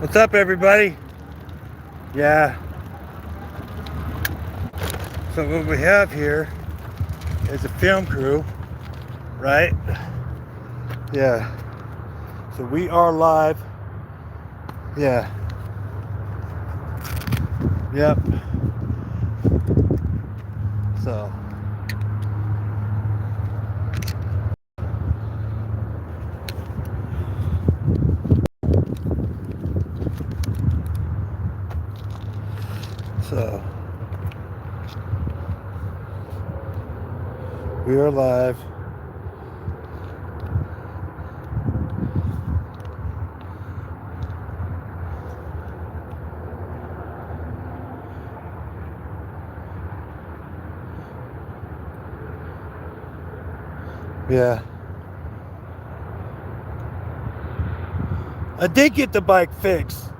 What's up, everybody? Yeah. So what we have here is a film crew, right? Yeah. So we are live. Yeah. Yep. So. So. We are live. Yeah. I did get the bike fixed.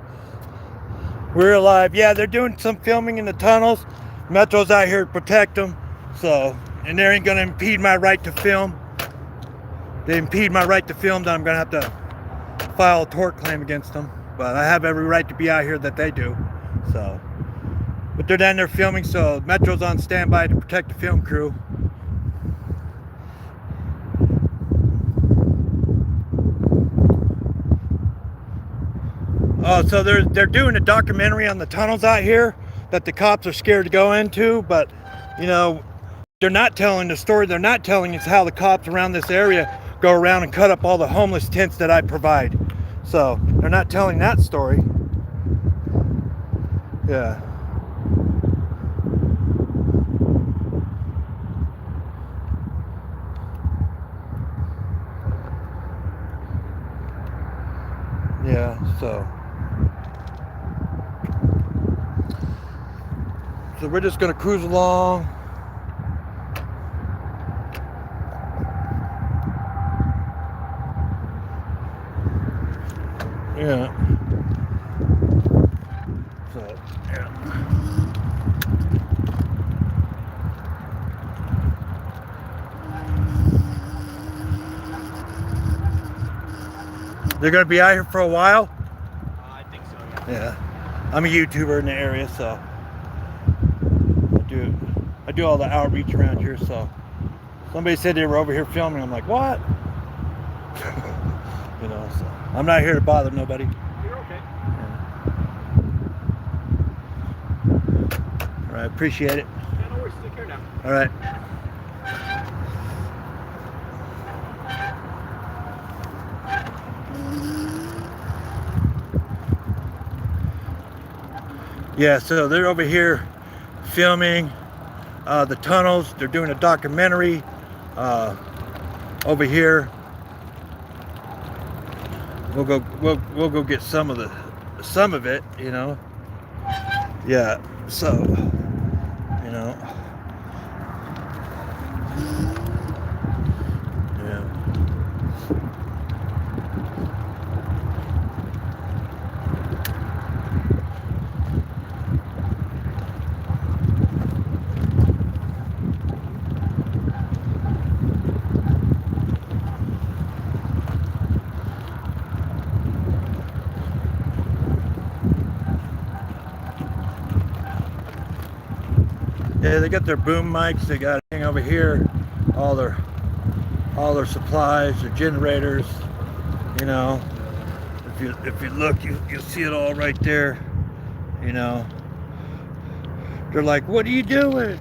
We're alive. Yeah, they're doing some filming in the tunnels. Metro's out here to protect them. So, and they ain't gonna impede my right to film. They impede my right to film, then I'm gonna have to file a tort claim against them. But I have every right to be out here that they do. So, but they're down there filming, so Metro's on standby to protect the film crew. Oh, so they're doing a documentary on the tunnels out here that the cops are scared to go into, but you know, they're not telling the story. They're not telling us how the cops around this area go around and cut up all the homeless tents that I provide. So they're not telling that story. Yeah. Yeah, so we're just gonna cruise along. Yeah. So, yeah. They're gonna be out here for a while? I think so, yeah. Yeah. I'm a YouTuber in the area, so I do all the outreach around here, so somebody said they were over here filming. I'm like, what? You know, so I'm not here to bother nobody. You're okay. All right, appreciate it. Yeah, no worries. Take care now. All right. Yeah, so they're over here filming the tunnels. They're doing a documentary over here. We'll go get some of it, you know. Yeah, so you know. Yeah. Yeah, they got their boom mics. They got everything over here, all their supplies, their generators. You know, if you look, you'll see it all right there. You know, they're like, "What are you doing?"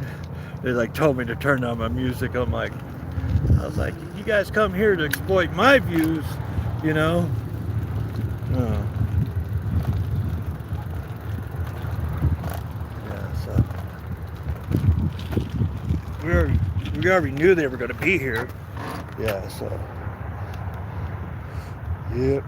They like told me to turn down my music. I was like, "You guys come here to exploit my views," you know. Yeah, so. We already knew they were going to be here. Yeah, so. Yep.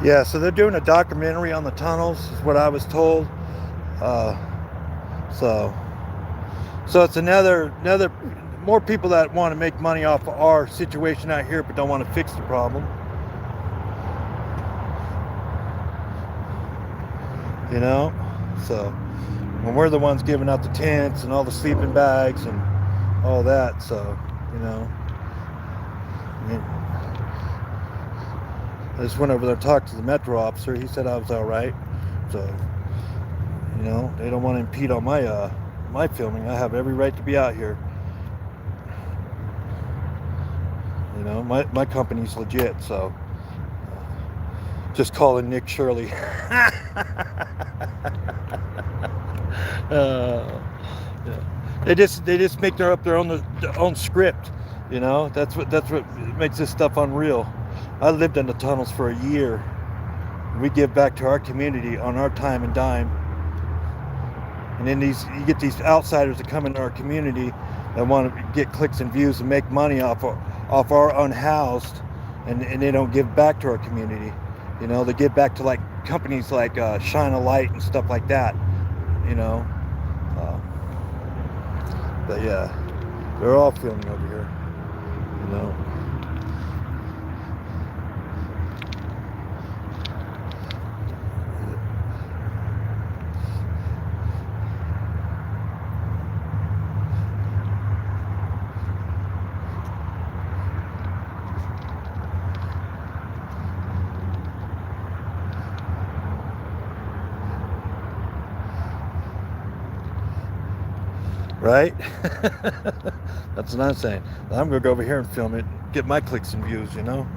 Yeah, so they're doing a documentary on the tunnels, is what I was told. So it's another more people that want to make money off of our situation out here, but don't want to fix the problem. You know, so when we're the ones giving out the tents and all the sleeping bags and all that. So, you know, I just went over there and talked to the metro officer. He said I was all right. So, you know, they don't want to impede on my filming. I have every right to be out here. You know, my company's legit, so just calling Nick Shirley. Yeah. They just make up their own script, you know. That's what makes this stuff unreal. I lived in the tunnels for a year. We give back to our community on our time and dime. And then you get these outsiders that come into our community that want to get clicks and views and make money off our unhoused, and they don't give back to our community. You know, they give back to like companies like Shine a Light and stuff like that. You know, but yeah, they're all filming over here. You know. Right? That's what I'm saying. I'm gonna go over here and film it, get my clicks and views, you know.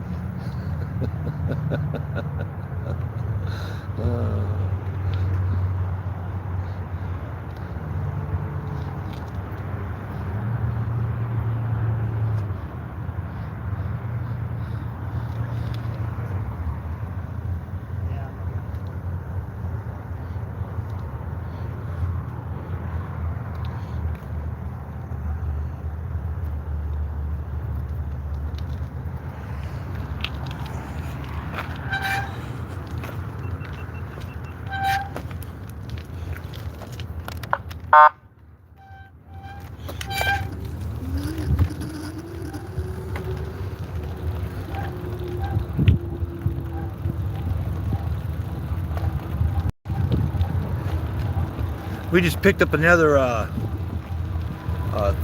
We just picked up another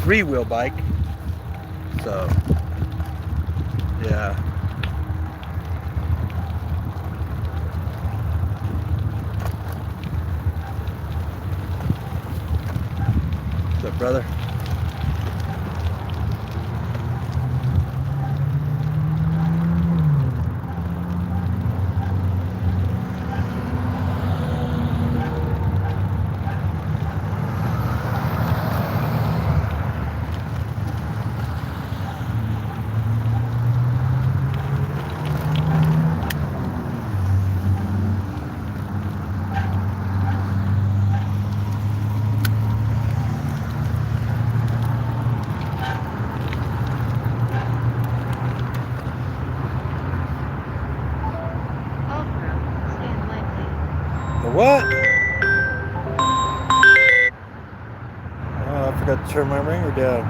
three-wheel bike. So, yeah. What's up, brother? What? Oh, I forgot to turn my ringer down.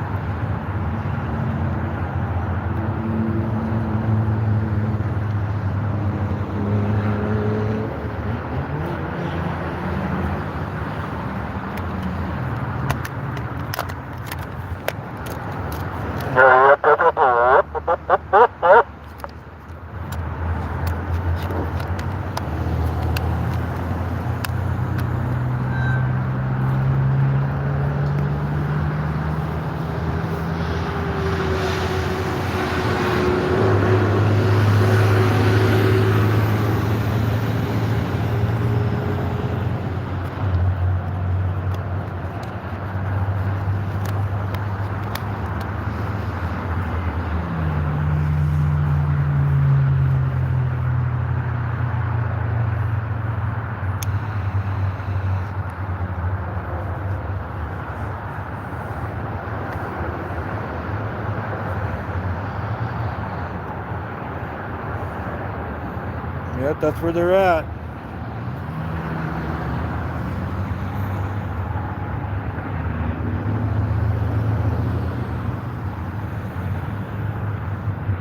Yep, that's where they're at.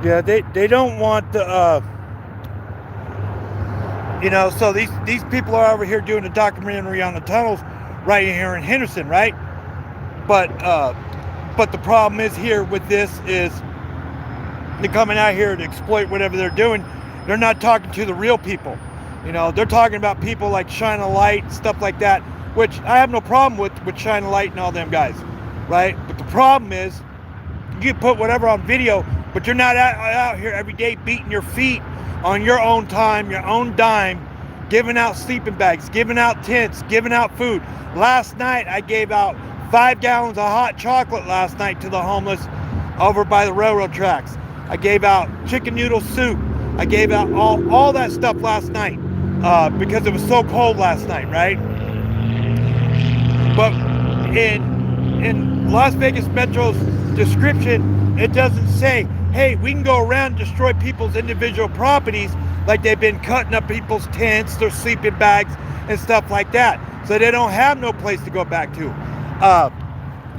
Yeah, they don't want the you know, so these people are over here doing a documentary on the tunnels. right here in Henderson, right? But the problem is here with this is they're coming out here to exploit whatever they're doing. They're not talking to the real people. You know, they're talking about people like Shine a Light, stuff like that, which I have no problem with Shine a Light and all them guys, right? But the problem is you can put whatever on video, but you're not out here every day beating your feet on your own time, your own dime, giving out sleeping bags, giving out tents, giving out food. Last night I gave out 5 gallons of hot chocolate last night to the homeless over by the railroad tracks. I gave out chicken noodle soup. I gave out all that stuff last night because it was so cold last night, right? But in Las Vegas Metro's description, it doesn't say, hey, we can go around and destroy people's individual properties like they've been cutting up people's tents, their sleeping bags, and stuff like that. So they don't have no place to go back to.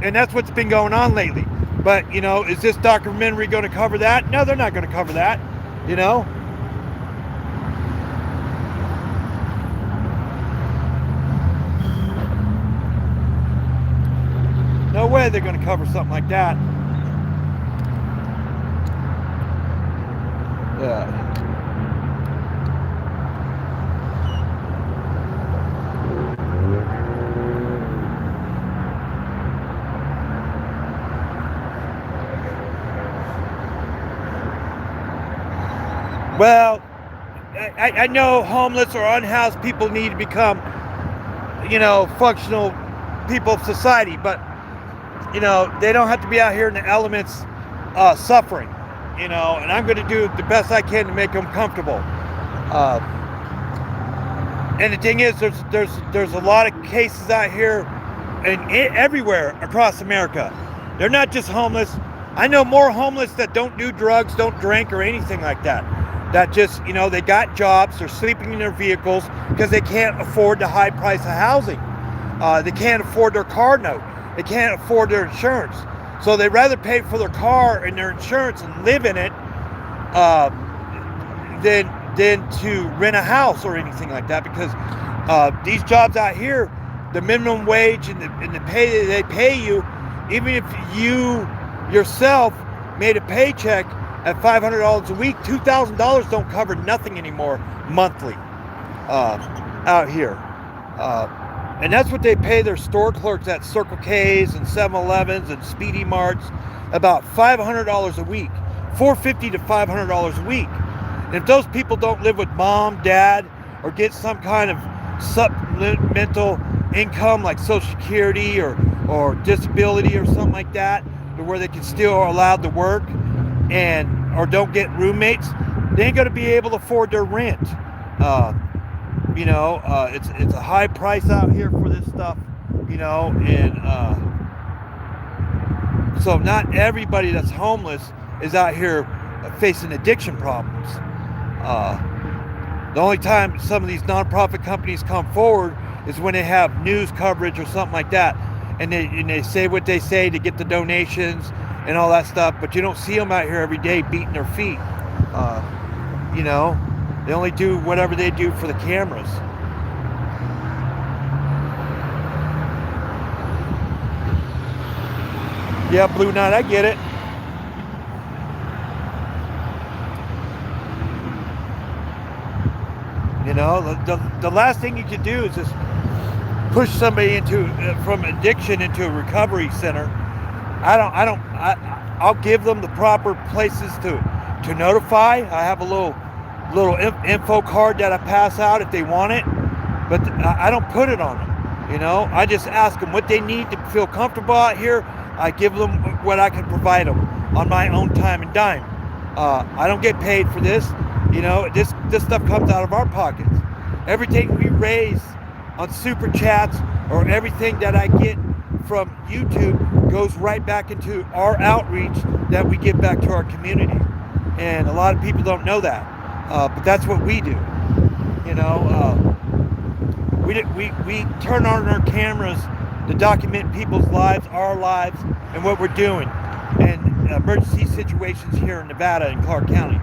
And that's what's been going on lately. But, you know, is this documentary going to cover that? No, they're not going to cover that, you know? No way they're going to cover something like that. Yeah. Well, I know homeless or unhoused people need to become, you know, functional people of society, but, you know, they don't have to be out here in the elements suffering, you know, and I'm going to do the best I can to make them comfortable. And the thing is, there's a lot of cases out here and everywhere across America. They're not just homeless. I know more homeless that don't do drugs, don't drink or anything like that. That just, you know, they got jobs, they're sleeping in their vehicles because they can't afford the high price of housing. They can't afford their car note. They can't afford their insurance. So they'd rather pay for their car and their insurance and live in it than to rent a house or anything like that, because these jobs out here, the minimum wage and the pay that they pay you, even if you yourself made a paycheck at $500 a week, $2,000 don't cover nothing anymore monthly out here. And that's what they pay their store clerks at Circle K's and 7-Elevens and Speedy Marts, about $500 a week, $450 to $500 a week. And if those people don't live with mom, dad, or get some kind of supplemental income like Social Security or disability or something like that, to where they can still are allowed to work or don't get roommates, they ain't going to be able to afford their rent. You know, it's a high price out here for this stuff, you know, and so not everybody that's homeless is out here facing addiction problems. The only time some of these nonprofit companies come forward is when they have news coverage or something like that, and they say what they say to get the donations and all that stuff, but you don't see them out here every day beating their feet. You know, they only do whatever they do for the cameras. Yeah, Blue Knight, I get it. You know, the last thing you can do is just push somebody from addiction into a recovery center. I'll give them the proper places to notify. I have a little info card that I pass out if they want it, but I don't put it on them. You know, I just ask them what they need to feel comfortable out here. I give them what I can provide them on my own time and dime. I don't get paid for this. You know, this stuff comes out of our pockets. Everything we raise on super chats or everything that I get from YouTube goes right back into our outreach that we give back to our community. And a lot of people don't know that, but that's what we do. You know, we turn on our cameras to document people's lives, our lives, and what we're doing in emergency situations here in Nevada and Clark County.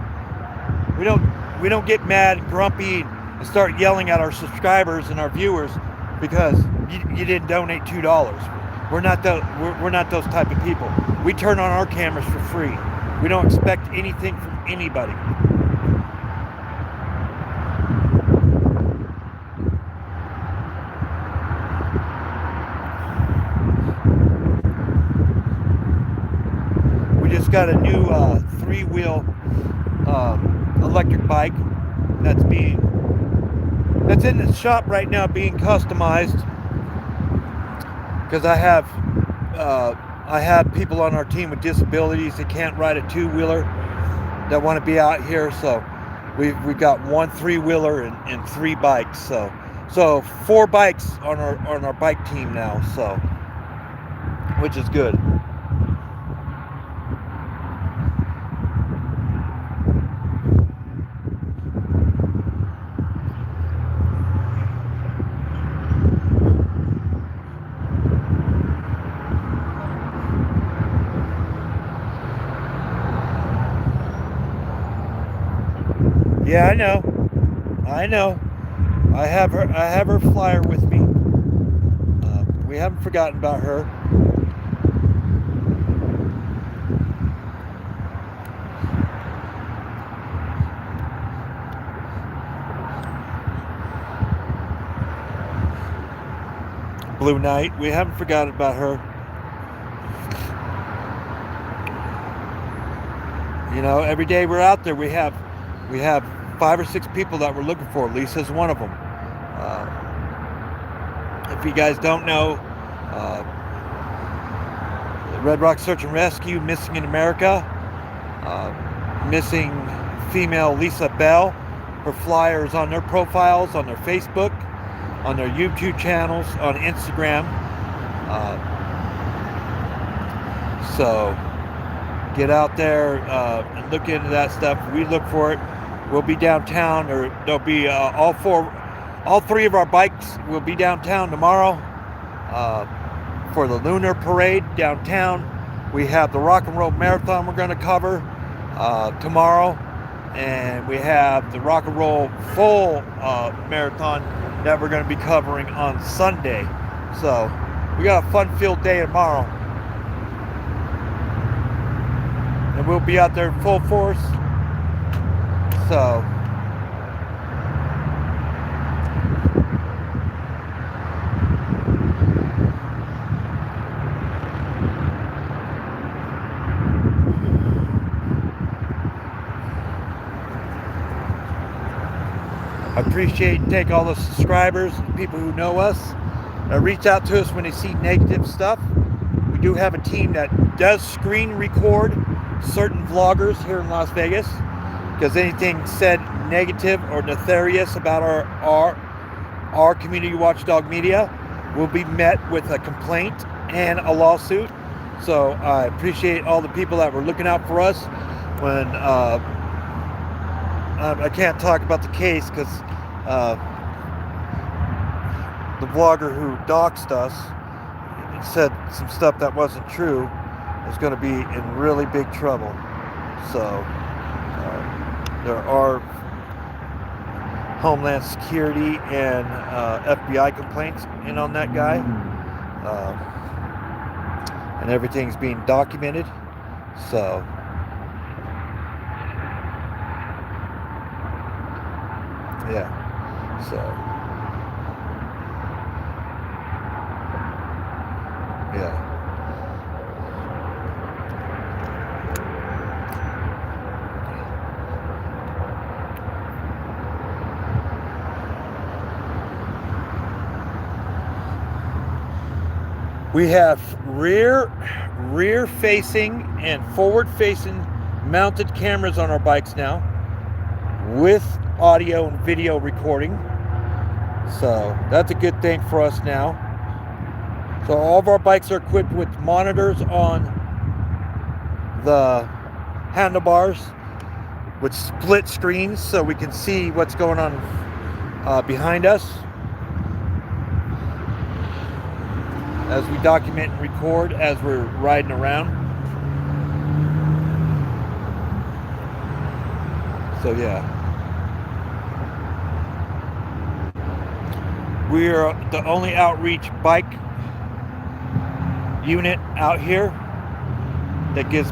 We don't get mad and grumpy and start yelling at our subscribers and our viewers because you didn't donate $2. We're not those type of people. We turn on our cameras for free. We don't expect anything from anybody. We just got a new 3-wheel electric bike that's in the shop right now being customized, because I have people on our team with disabilities that can't ride a 2-wheeler that want to be out here. So we've got 1 3-wheeler and 3 bikes. So 4 bikes on our bike team now. So, which is good. Yeah, I know. I have her flyer with me. We haven't forgotten about her. Blue Knight, we haven't forgotten about her. You know, every day we're out there, we have 5 or 6 people that we're looking for. Lisa's one of them. If you guys don't know, Red Rock Search and Rescue, Missing in America, missing female Lisa Bell. Her flyers on their profiles, on their Facebook, on their YouTube channels, on Instagram. So get out there and look into that stuff. We look for it. We'll be downtown, or there'll be all 3 of our bikes will be downtown tomorrow for the Lunar Parade downtown. We have the Rock and Roll Marathon we're going to cover tomorrow, and we have the Rock and Roll Full Marathon that we're going to be covering on Sunday. So we got a fun-filled day tomorrow, and we'll be out there in full force. So I appreciate and thank all the subscribers and people who know us. Reach out to us when they see negative stuff. We do have a team that does screen record certain vloggers here in Las Vegas, because anything said negative or nefarious about our community watchdog media will be met with a complaint and a lawsuit. So I appreciate all the people that were looking out for us when I can't talk about the case, because the vlogger who doxed us said some stuff that wasn't true, is going to be in really big trouble. So there are Homeland Security and FBI complaints in on that guy, and everything's being documented. So yeah, so yeah. We have rear facing and forward facing mounted cameras on our bikes now, with audio and video recording. So that's a good thing for us now. So all of our bikes are equipped with monitors on the handlebars with split screens, so we can see what's going on behind us as we document and record as we're riding around. So yeah, We are the only outreach bike unit out here that gets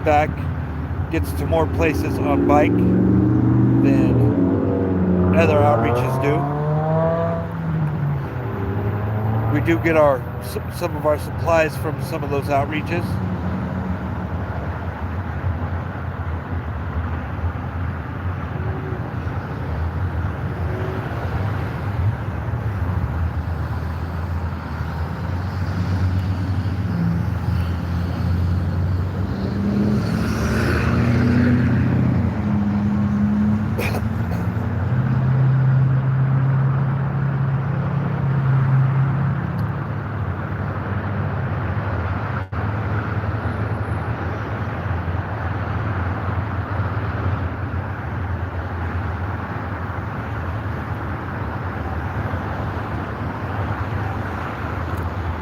to more places on bike than other outreaches do. We do get some of our supplies from some of those outreaches.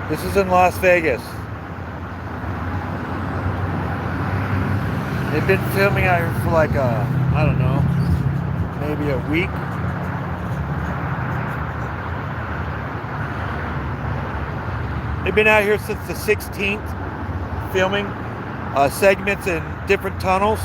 This is in Las Vegas. They've been filming out here for like I don't know, maybe a week. They've been out here since the 16th, filming segments in different tunnels.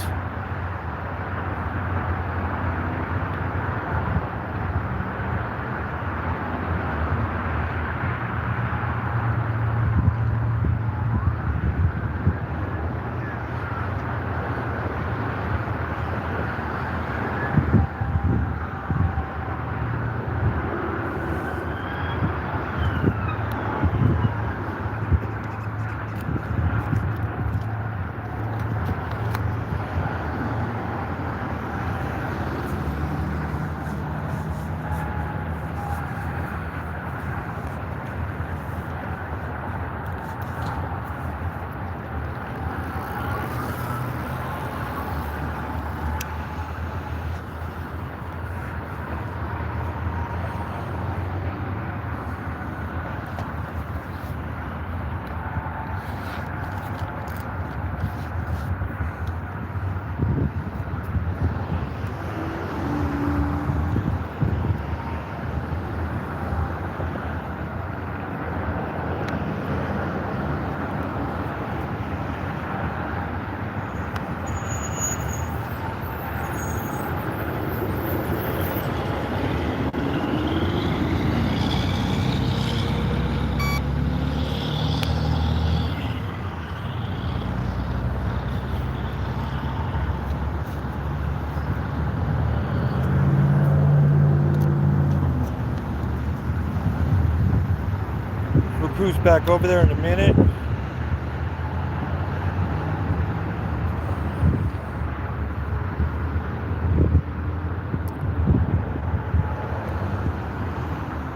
We'll cruise back over there in a minute.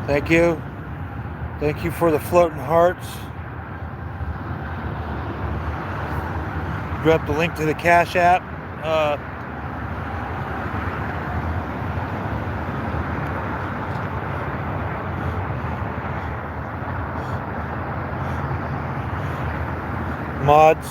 Thank you. Thank you for the floating hearts. Drop the link to the Cash App. Mods.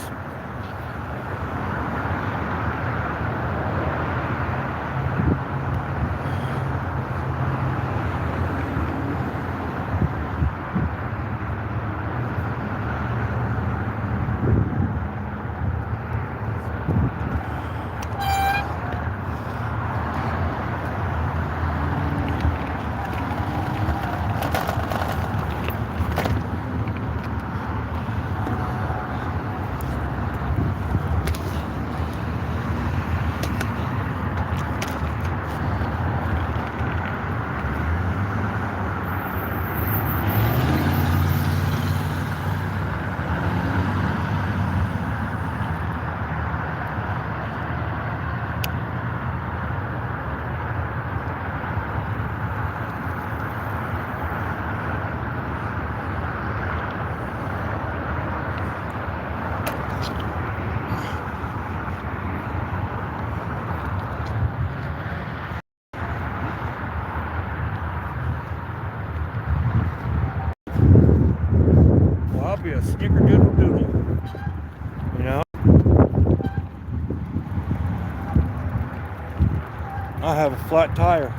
I'll be a snickerdoodle doodle, you know. I have a flat tire.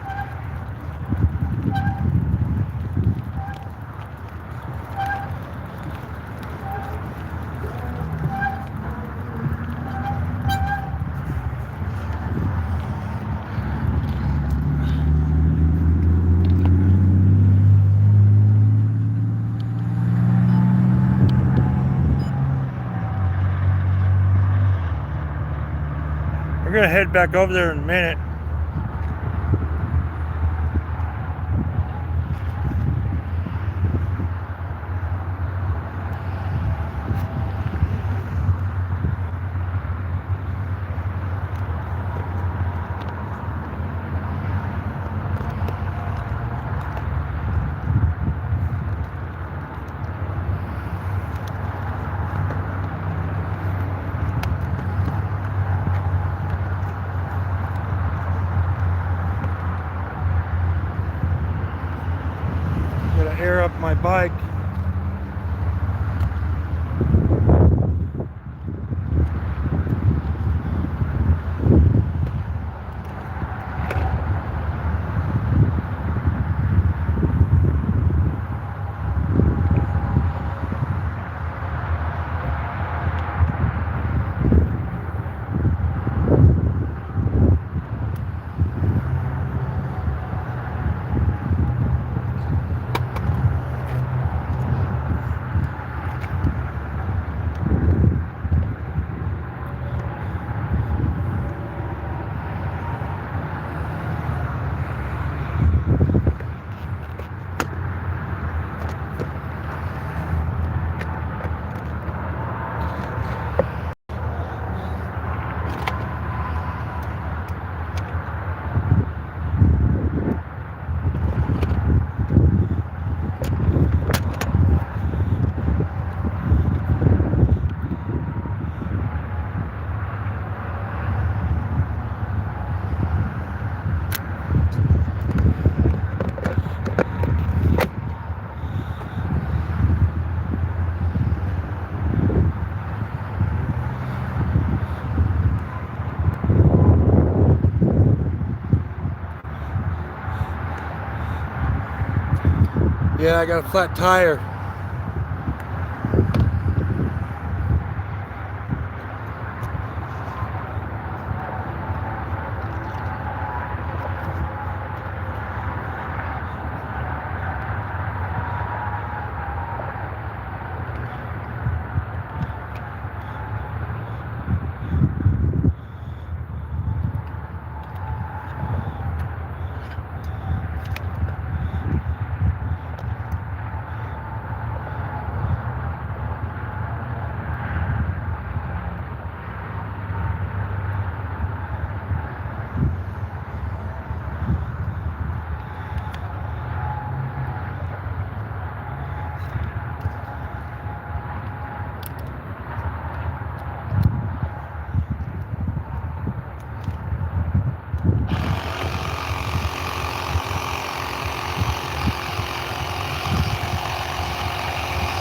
gonna head back over there in a minute. Gotta air up my bike. Yeah, I got a flat tire.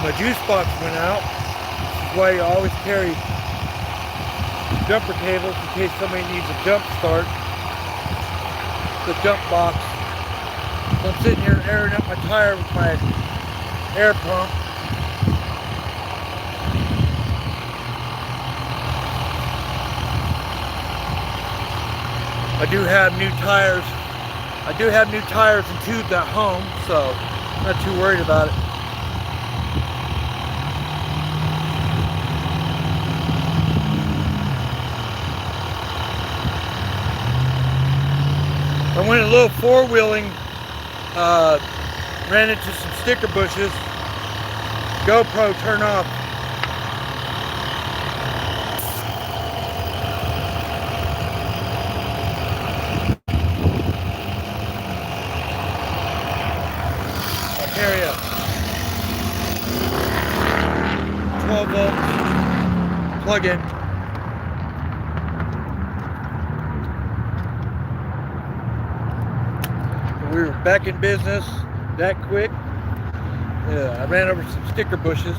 My juice box went out. This is why you always carry jumper cables in case somebody needs a jump start. The jump box. So I'm sitting here airing up my tire with my air pump. I do have new tires. I do have new tires and tubes at home, so I'm not too worried about it. I went a little four-wheeling, ran into some sticker bushes. GoPro turn off. I'll carry a 12-volt plug-in. We were back in business that quick. I ran over some sticker bushes.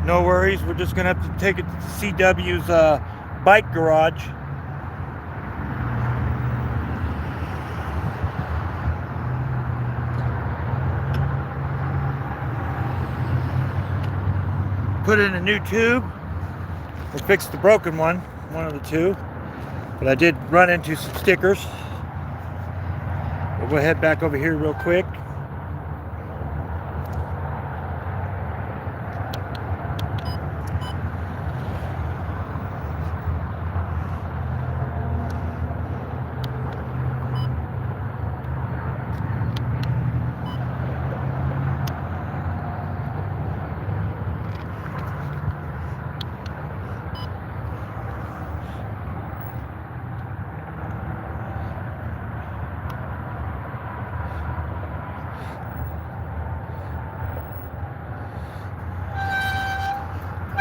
no worries. We're just gonna have to take it to CW's bike garage. Put in a new tube or fix the broken one of the two. But I did run into some stickers. We'll head back over here real quick.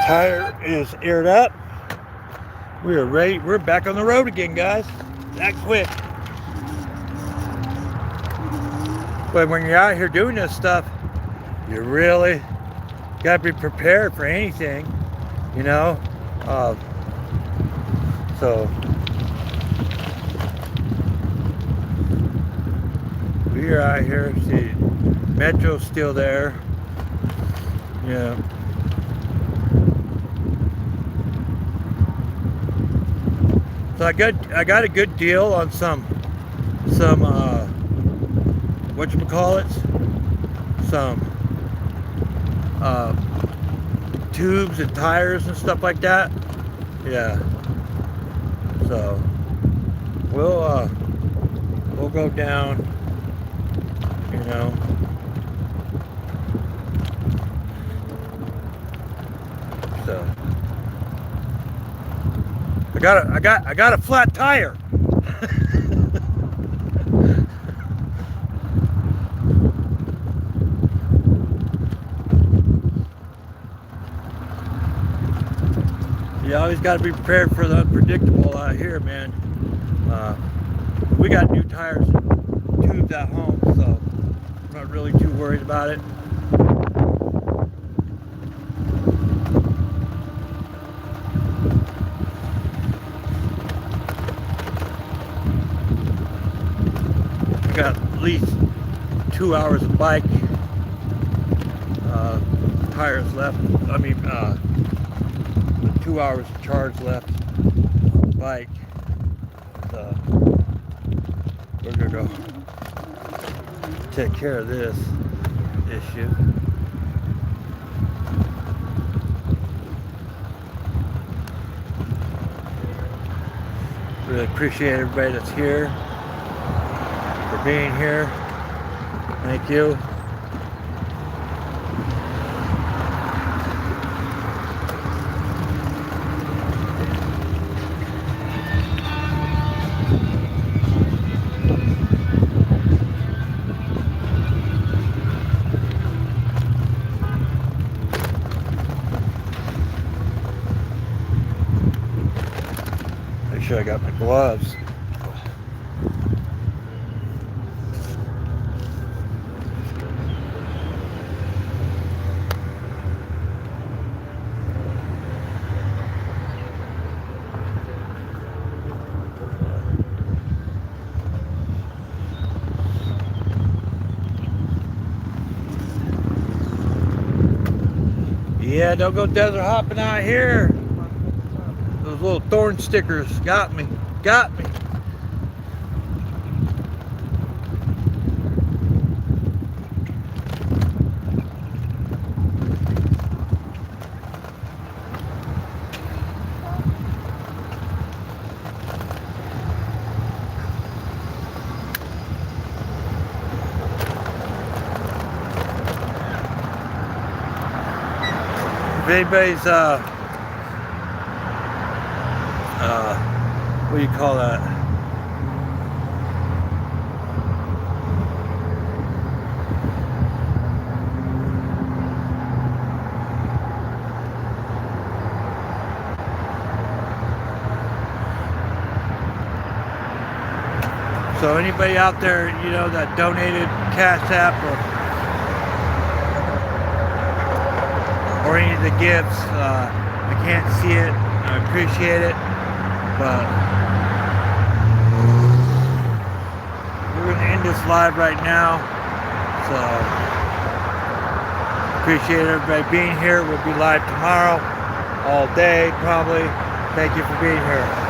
Tire is aired up. We are ready. We're back on the road again, guys. That quick. But when you're out here doing this stuff, you really got to be prepared for anything, you know. So we are out here. See, Metro's still there. Yeah. So I got a good deal on some whatchamacallits, some tubes and tires and stuff like that. Yeah. So we'll go down, you know. So I got a flat tire. You always got to be prepared for the unpredictable out here, man. We got new tires and tubes at home, so I'm not really too worried about it. Got at least 2 hours of bike tires left. I mean 2 hours of charge left on the bike. So we're gonna go take care of this issue. Really appreciate everybody that's here, for being here. Thank you. Make sure I got my gloves. Yeah, don't go desert hopping out here. Those little thorn stickers got me. If anybody's what do you call that? So anybody out there, you know, that donated Cash App or or any of the gifts. I can't see it. I appreciate it, but we're going to end this live right now. So appreciate everybody being here. We'll be live tomorrow, all day probably. Thank you for being here.